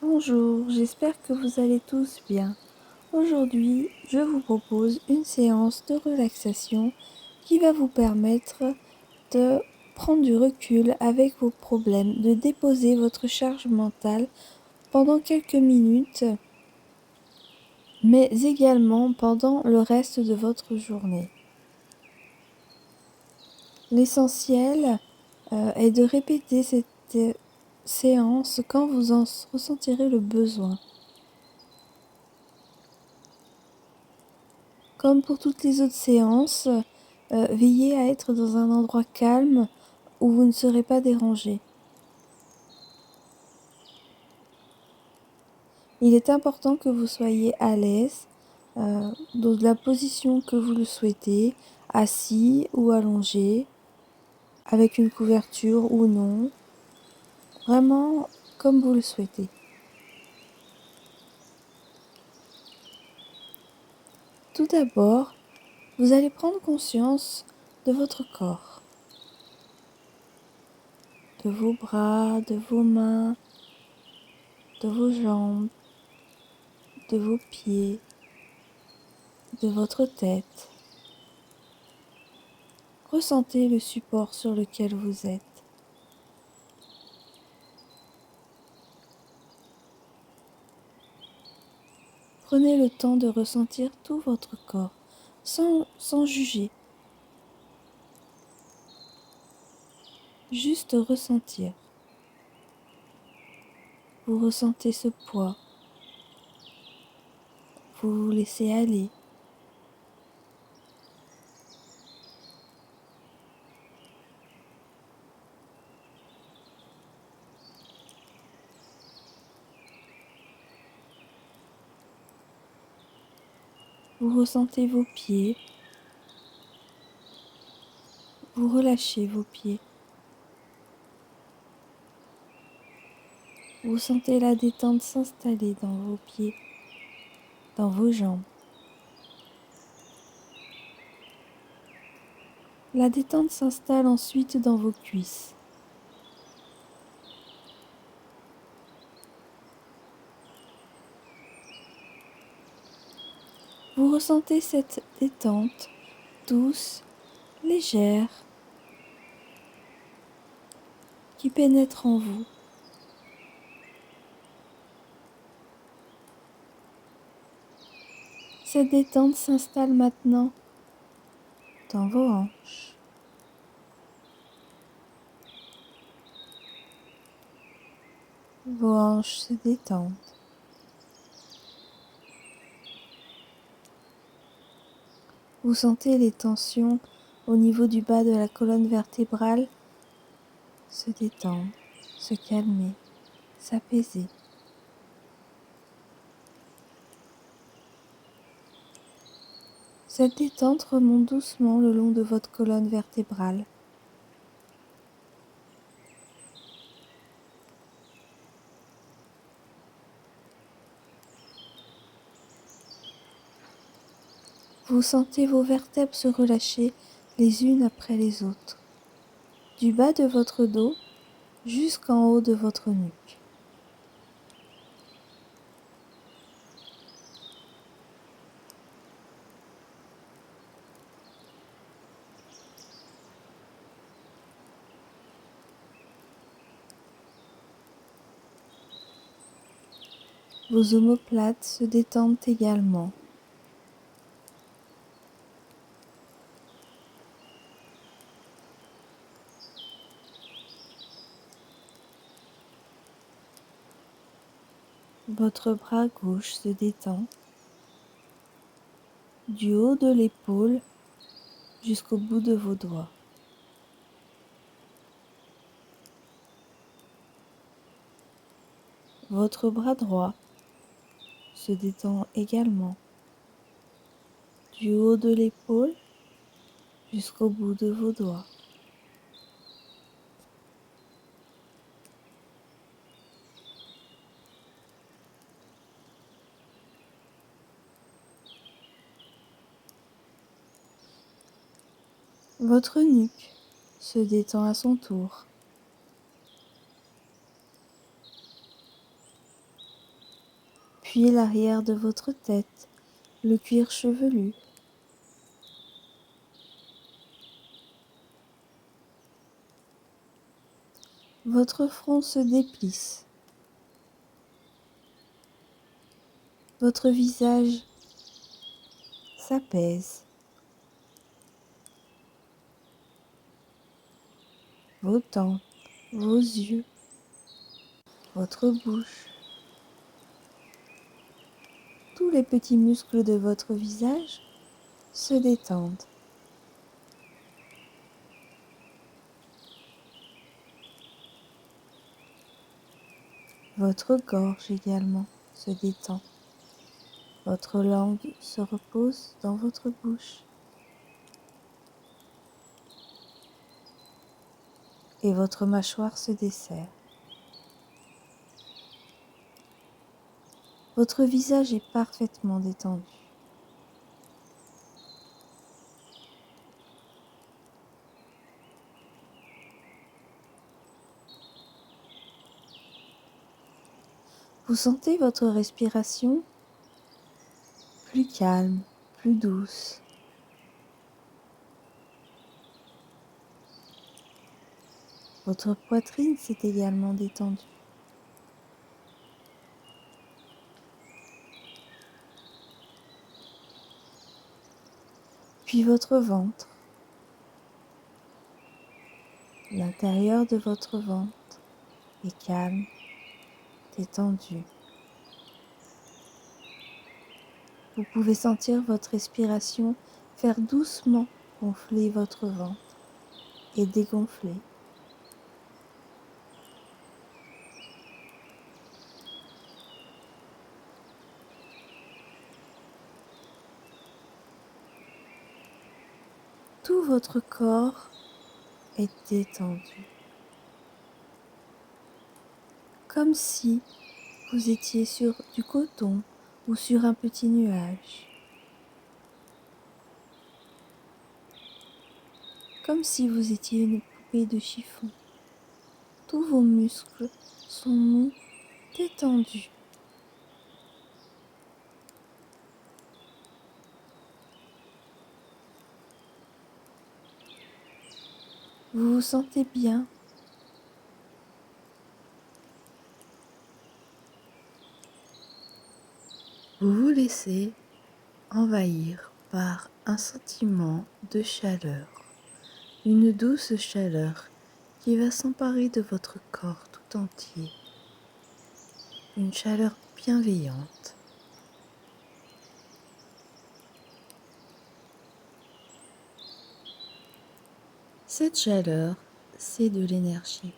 Bonjour, j'espère que vous allez tous bien. Aujourd'hui, je vous propose une séance de relaxation qui va vous permettre de prendre du recul avec vos problèmes, de déposer votre charge mentale pendant quelques minutes, mais également pendant le reste de votre journée. L'essentiel est de répéter cette séance quand vous en ressentirez le besoin. Comme pour toutes les autres séances, veillez à être dans un endroit calme où vous ne serez pas dérangé. Il est important que vous soyez à l'aise dans la position que vous le souhaitez, assis ou allongé, avec une couverture ou non, vraiment comme vous le souhaitez. Tout d'abord, vous allez prendre conscience de votre corps, de vos bras, de vos mains, de vos jambes, de vos pieds, de votre tête. Ressentez le support sur lequel vous êtes. Prenez le temps de ressentir tout votre corps, sans juger. Juste ressentir. Vous ressentez ce poids. Vous vous laissez aller. Vous ressentez vos pieds. Vous relâchez vos pieds. Vous sentez la détente s'installer dans vos pieds, dans vos jambes. La détente s'installe ensuite dans vos cuisses. Vous ressentez cette détente douce, légère, qui pénètre en vous. Cette détente s'installe maintenant dans vos hanches. Vos hanches se détendent. Vous sentez les tensions au niveau du bas de la colonne vertébrale se détendre, se calmer, s'apaiser. Cette détente remonte doucement le long de votre colonne vertébrale. Vous sentez vos vertèbres se relâcher les unes après les autres, du bas de votre dos jusqu'en haut de votre nuque. Vos omoplates se détendent également. Votre bras gauche se détend du haut de l'épaule jusqu'au bout de vos doigts. Votre bras droit se détend également du haut de l'épaule jusqu'au bout de vos doigts. Votre nuque se détend à son tour. puis l'arrière de votre tête, le cuir chevelu. Votre front se déplisse. Votre visage s'apaise. Vos tempes, vos yeux, votre bouche. Tous les petits muscles de votre visage se détendent. Votre gorge également se détend. Votre langue se repose dans votre bouche. Et votre mâchoire se desserre. Votre visage est parfaitement détendu. Vous sentez votre respiration plus calme, plus douce. Votre poitrine s'est également détendue. Puis votre ventre, l'intérieur de votre ventre est calme, détendu. Vous pouvez sentir votre respiration faire doucement gonfler votre ventre et dégonfler. Tout votre corps est détendu, comme si vous étiez sur du coton ou sur un petit nuage, comme si vous étiez une poupée de chiffon. Tous vos muscles sont mous, détendus. Vous vous sentez bien. Vous vous laissez envahir par un sentiment de chaleur, une douce chaleur qui va s'emparer de votre corps tout entier, une chaleur bienveillante. Cette chaleur, c'est de l'énergie.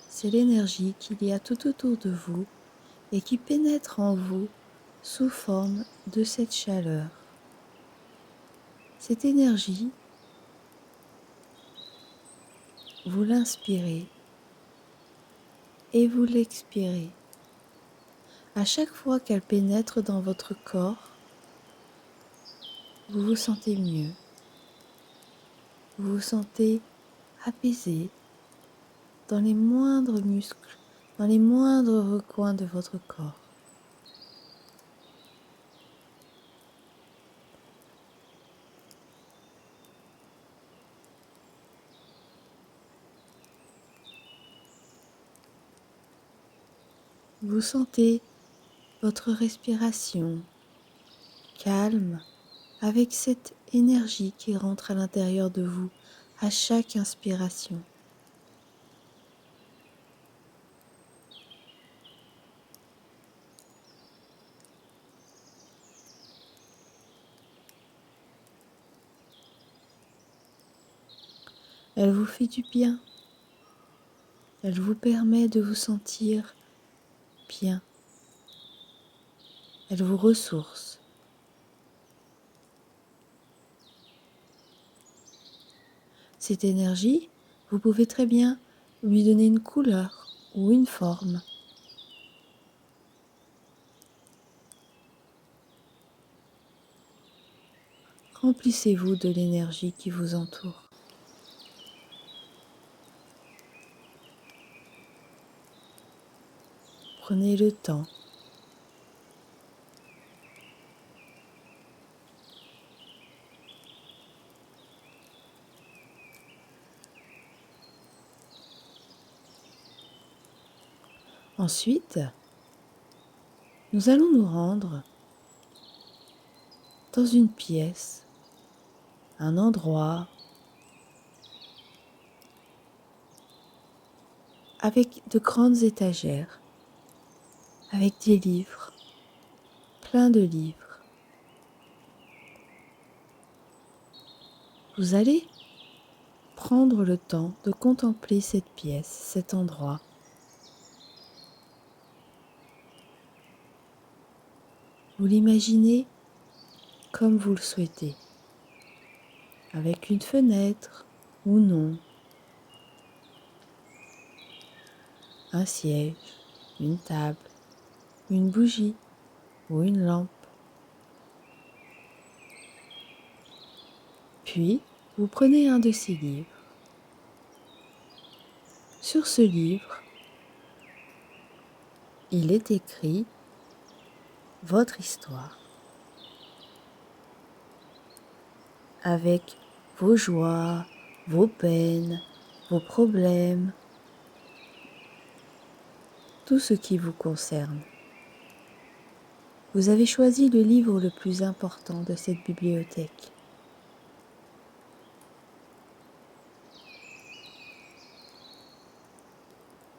C'est l'énergie qu'il y a tout autour de vous et qui pénètre en vous sous forme de cette chaleur. Cette énergie, vous l'inspirez et vous l'expirez. À chaque fois qu'elle pénètre dans votre corps, vous vous sentez mieux. Vous vous sentez apaisé dans les moindres muscles, dans les moindres recoins de votre corps. Vous sentez votre respiration calme avec cette énergie qui rentre à l'intérieur de vous à chaque inspiration. Elle vous fait du bien. Elle vous permet de vous sentir bien. Elle vous ressource. Cette énergie, vous pouvez très bien lui donner une couleur ou une forme. Remplissez-vous de l'énergie qui vous entoure. Prenez le temps. Ensuite, nous allons nous rendre dans une pièce, un endroit avec de grandes étagères, avec des livres, plein de livres. Vous allez prendre le temps de contempler cette pièce, cet endroit. Vous l'imaginez comme vous le souhaitez, avec une fenêtre ou non, un siège, une table, une bougie ou une lampe. Puis, vous prenez un de ces livres. Sur ce livre, il est écrit votre histoire, avec vos joies, vos peines, vos problèmes, tout ce qui vous concerne. Vous avez choisi le livre le plus important de cette bibliothèque.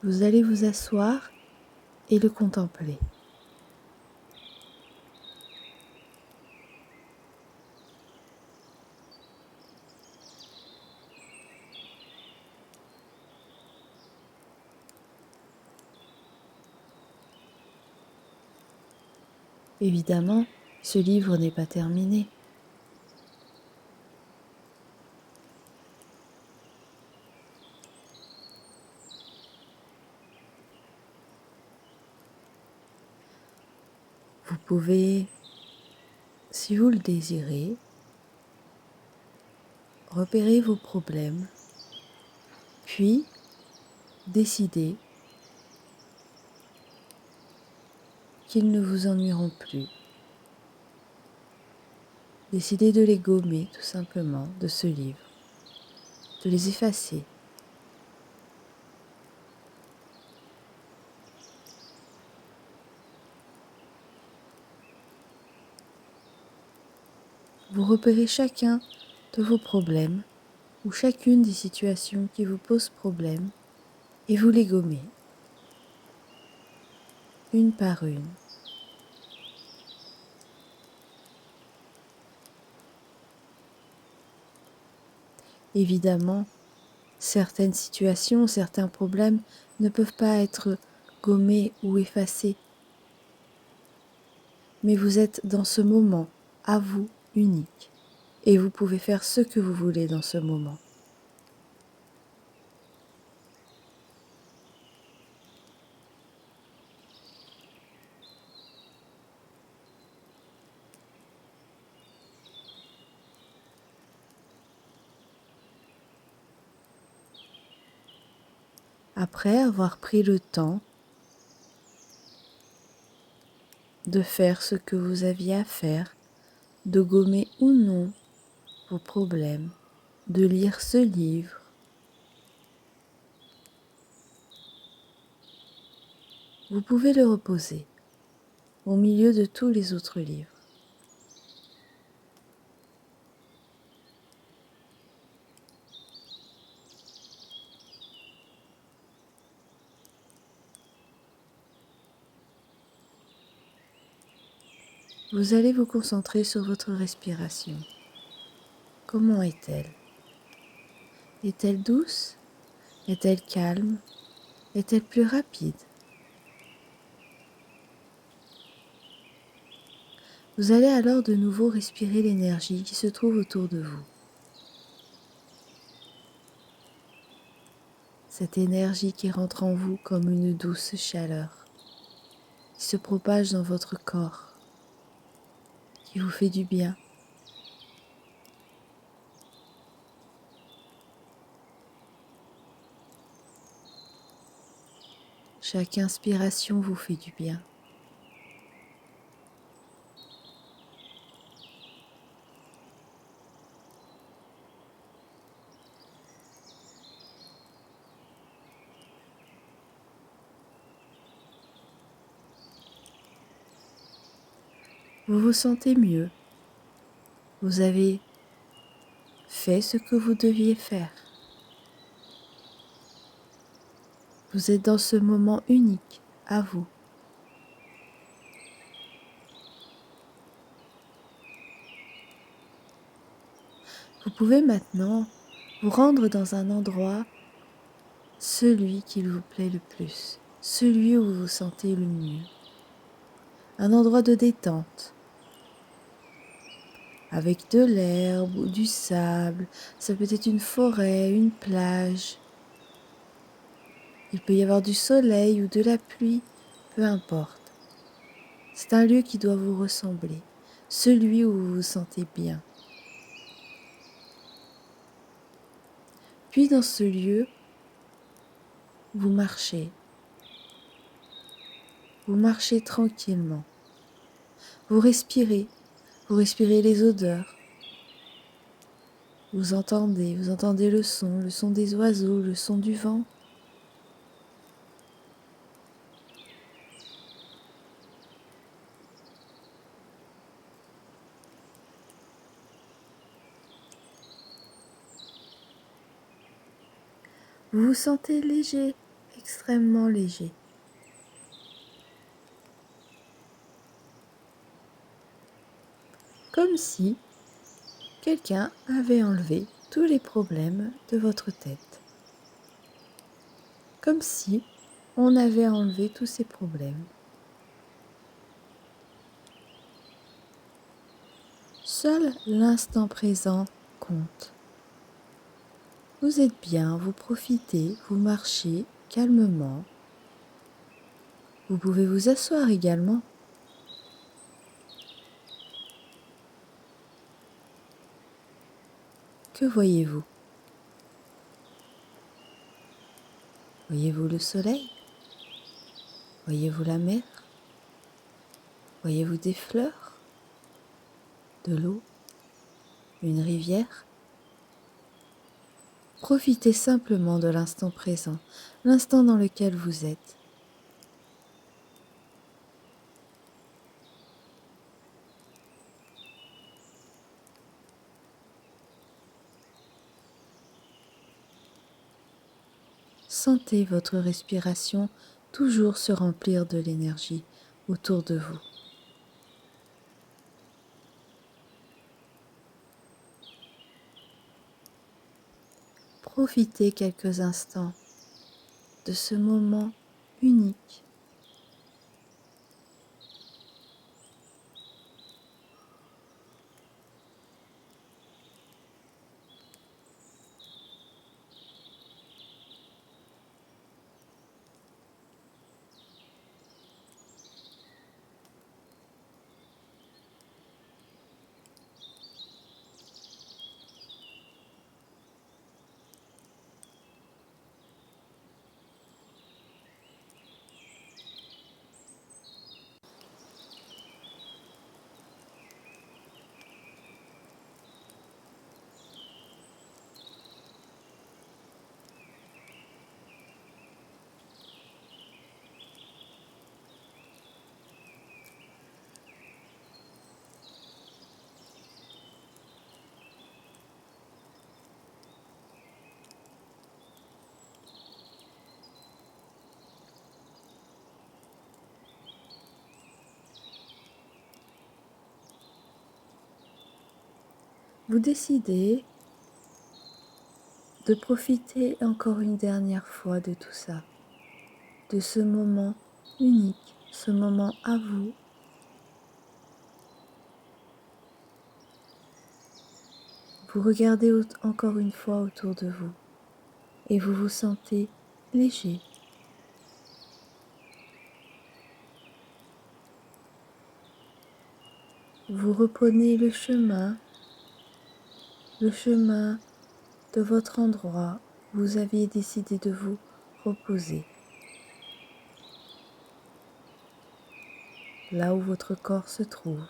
Vous allez vous asseoir et le contempler. Évidemment, ce livre n'est pas terminé. Vous pouvez, si vous le désirez, repérer vos problèmes, puis décider qu'ils ne vous ennuieront plus. Décidez de les gommer tout simplement de ce livre, de les effacer. Vous repérez chacun de vos problèmes ou chacune des situations qui vous posent problème et vous les gommez, une par une. Évidemment, certaines situations, certains problèmes ne peuvent pas être gommés ou effacés, mais vous êtes dans ce moment, à vous, unique, et vous pouvez faire ce que vous voulez dans ce moment. Après avoir pris le temps de faire ce que vous aviez à faire, de gommer ou non vos problèmes, de lire ce livre, vous pouvez le reposer au milieu de tous les autres livres. Vous allez vous concentrer sur votre respiration. Comment est-elle? Est-elle douce? Est-elle calme? Est-elle plus rapide? Vous allez alors de nouveau respirer l'énergie qui se trouve autour de vous. Cette énergie qui rentre en vous comme une douce chaleur, qui se propage dans votre corps, qui vous fait du bien. Chaque inspiration vous fait du bien. Vous vous sentez mieux. Vous avez fait ce que vous deviez faire. Vous êtes dans ce moment unique à vous. Vous pouvez maintenant vous rendre dans un endroit, celui qui vous plaît le plus, celui où vous vous sentez le mieux. Un endroit de détente, avec de l'herbe ou du sable, ça peut être une forêt, une plage. Il peut y avoir du soleil ou de la pluie, peu importe. C'est un lieu qui doit vous ressembler, celui où vous vous sentez bien. Puis dans ce lieu, vous marchez. Vous marchez tranquillement. Vous respirez les odeurs. Vous entendez le son des oiseaux, le son du vent. Vous vous sentez léger, extrêmement léger. Comme si quelqu'un avait enlevé tous les problèmes de votre tête. Comme si on avait enlevé tous ces problèmes. Seul l'instant présent compte. Vous êtes bien, vous profitez, vous marchez calmement. Vous pouvez vous asseoir également. Que voyez-vous? Voyez-vous le soleil? Voyez-vous la mer? Voyez-vous des fleurs? De l'eau? Une rivière? Profitez simplement de l'instant présent, l'instant dans lequel vous êtes. Sentez votre respiration toujours se remplir de l'énergie autour de vous. Profitez quelques instants de ce moment unique. Vous décidez de profiter encore une dernière fois de tout ça, de ce moment unique, ce moment à vous. Vous regardez encore une fois autour de vous et vous vous sentez léger. Vous reprenez le chemin de votre endroit où vous aviez décidé de vous reposer. là où votre corps se trouve.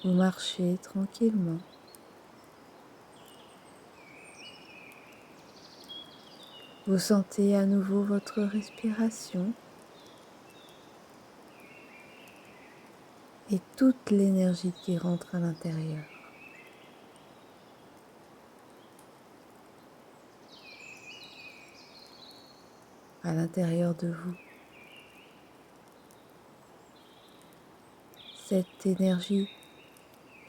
Vous marchez tranquillement. Vous sentez à nouveau votre respiration et toute l'énergie qui rentre à l'intérieur. À l'intérieur de vous. Cette énergie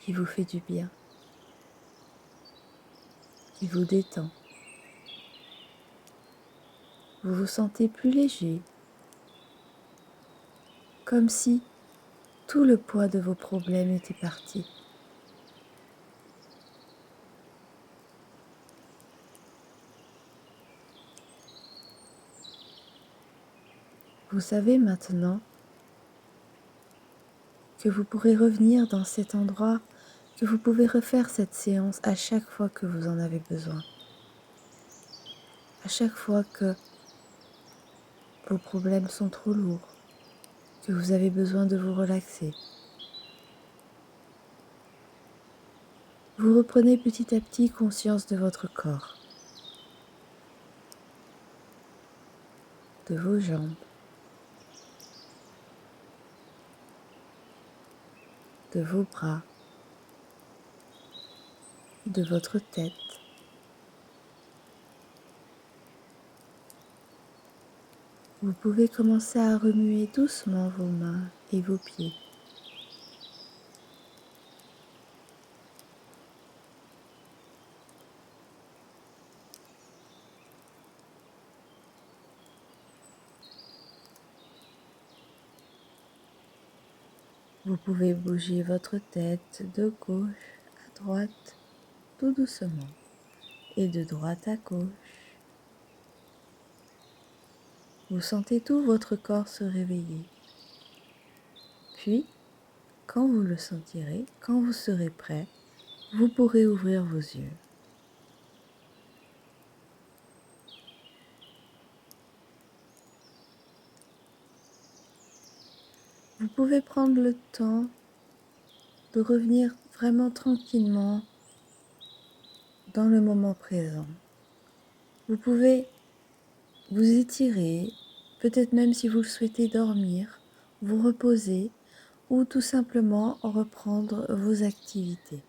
qui vous fait du bien, qui vous détend. Vous vous sentez plus léger, comme si tout le poids de vos problèmes était parti. Vous savez maintenant que vous pourrez revenir dans cet endroit, que vous pouvez refaire cette séance à chaque fois que vous en avez besoin. À chaque fois que vos problèmes sont trop lourds, que vous avez besoin de vous relaxer. Vous reprenez petit à petit conscience de votre corps, de vos jambes, de vos bras, de votre tête. Vous pouvez commencer à remuer doucement vos mains et vos pieds. Vous pouvez bouger votre tête de gauche à droite tout doucement et de droite à gauche. Vous sentez tout votre corps se réveiller. Puis, quand vous le sentirez, quand vous serez prêt, vous pourrez ouvrir vos yeux. Vous pouvez prendre le temps de revenir vraiment tranquillement dans le moment présent. Vous pouvez vous étirer, peut-être même si vous le souhaitez dormir, vous reposer ou tout simplement reprendre vos activités.